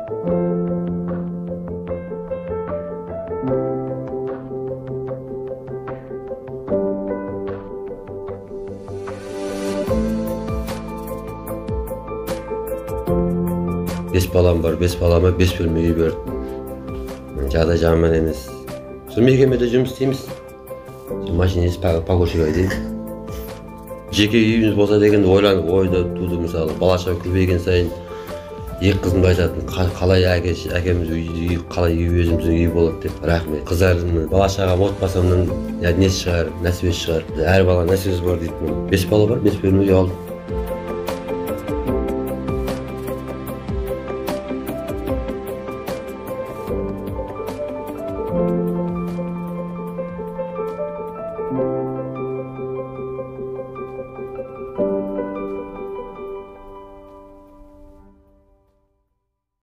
Beş balam var, beş balama 5 bölme үй berdim. Жағдай жаман емес. Сол мекемеде жұмыс істейміз. Машинист погрузчик дейді. Жеке үйіміз болса деген ойда туды, мысалы бала-шаға көбейген сайын екі қызым да айтатын, қалай әкеміз үй, қалай өзіміздің үй болады деп. Рахмет. Қыздарымның бала-шағам отбасымның несі шығар, нәсібесі шығар. Әр бала нәсібесі бар дейтін. 5 бала бар, 5 бөлме үй алдым.